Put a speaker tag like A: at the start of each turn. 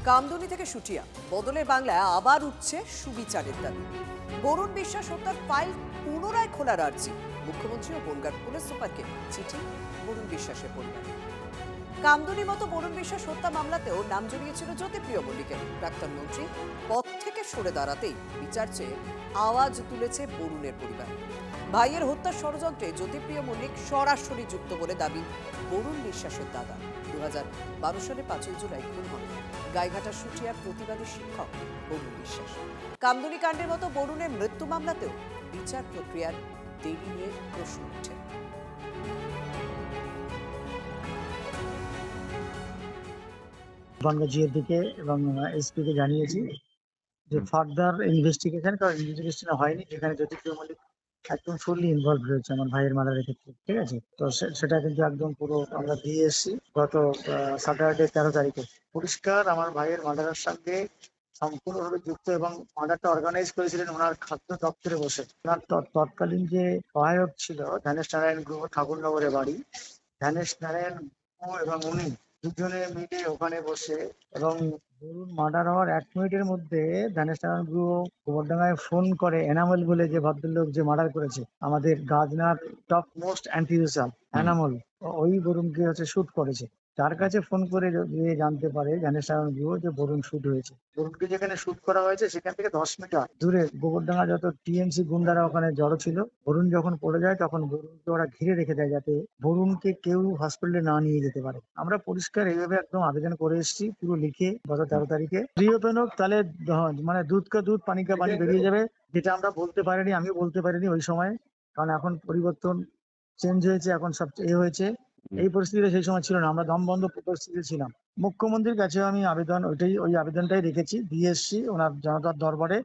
A: কামদুনি থেকে সুটিয়া বদলের বাংলায় আবার উঠছে সুবিচারের দাবি। বরুণ বিশ্বাস হত্যার ফাইল পুনরায় খোলার আর্জি। মুখ্যমন্ত্রী ও বনগাঁ পুলিশ সুপারকে চিঠি বরুণ বিশ্বাসের পরিবারে। কামদুনি মতো বরুণ বিশ্বাস হত্যা মামলাতেও নাম জড়িয়েছিল জ্যোতিপ্রিয় মল্লিকের। প্রাক্তন মন্ত্রী পদ থেকে সরে দাঁড়াতেই বিচার চেয়ে আওয়াজ তুলেছে বরুণের পরিবার। ভাইয়ের হত্যার ষড়যন্ত্রে জ্যোতিপ্রিয় মল্লিক সরাসরি যুক্ত বলে দাবি বরুণ বিশ্বাসের দাদা। 2012 সালে 5 জুলাই খুন হন গাইঘাটার সুটিয়ার প্রতিবাদী শিক্ষক বরুণ বিশ্বাস। কামদুনি কাণ্ডের মতো বরুণের মৃত্যু মামলাতেও বিচার প্রক্রিয়ার দেরি নিয়ে প্রশ্ন উঠে।
B: বনগাঁ জিএডিকে এবং এসপিকে জানিয়েছি যে ফার্দার ইনভেস্টিগেশন, কারণ ইনভেস্টিগেশন হয়নি, যেখানে জ্যোতিপ্রিয় মল্লিক একদম ফুললি ইনভলভ রয়েছে আমার ভাইয়ের মার্ডারের ক্ষেত্রে। ঠিক আছে, তো সেটা কিন্তু একদম পুরো আমরা দিয়ে এসেছি গত স্যাটারডে 13 তারিখে। পরিষ্কার আমার ভাইয়ের মার্ডারের সঙ্গে সম্পূর্ণভাবে যুক্ত এবং মার্ডারটা অর্গানাইজ করেছিলেন ওনার খাদ্য দপ্তরে বসে। ওনার তৎকালীন যে সহায়ক ছিল ধানেশ নারায়ণ গুহ, ঠাকুরনগরে বাড়ি। ধানেশ নারায়ণ গুহ এবং উনি দুজনে মিলে ওখানে বসে, এবং ধরুন মার্ডার হওয়ার 1 মিনিটের মধ্যে ধানেশ নারায়ণ গুহ গোবরডাঙ্গায় ফোন করে এনামল বলে যে ভদ্রলোক যে মার্ডার করেছে, আমাদের গাজনার টপ মোস্ট অ্যান্টি সোশ্যাল এনামল, ওই বরুণকে শুট করেছে। তার কাছে ফোন করে যে জানতে পারে ধানেশ নারায়ণ গুহ যে বরুণ শুট হয়েছে। বরুণকে যেখানে শুট করা হয়েছে সেখান থেকে 10 মিটার দূরে গোবরডাঙ্গা যত টিএমসি গুন্ডারা ওখানে জড়ো ছিল, বরুণ যখন পড়ে যায় তখন বরুণকে ওরা ঘিরে রেখে দেয় যাতে বরুণকে কেউ হসপিটালে না নিয়ে যেতে পারে। আমরা পরিষ্কার এইভাবে একদম আবেদন করে এসেছি পুরো লিখে গত 13 তারিখে। রিওপেন হোক, তাহলে মানে দুধ কা দুধ পানি কা পানি বেরিয়ে যাবে, যেটা আমরা বলতে পারিনি, আমিও বলতে পারিনি ওই সময়, কারণ এখন পরিবর্তন চেঞ্জ হয়েছে, এখন সব হয়েছে। এই পরিস্থিতিতে সেই সময় ছিল না, আমরা দমবন্ধ পরিস্থিতিতে ছিলাম। মুখ্যমন্ত্রীর কাছে আমি আবেদন ওই আবেদনটাই রেখেছি, দিয়ে এসছি ওনার জনতার দরবারে।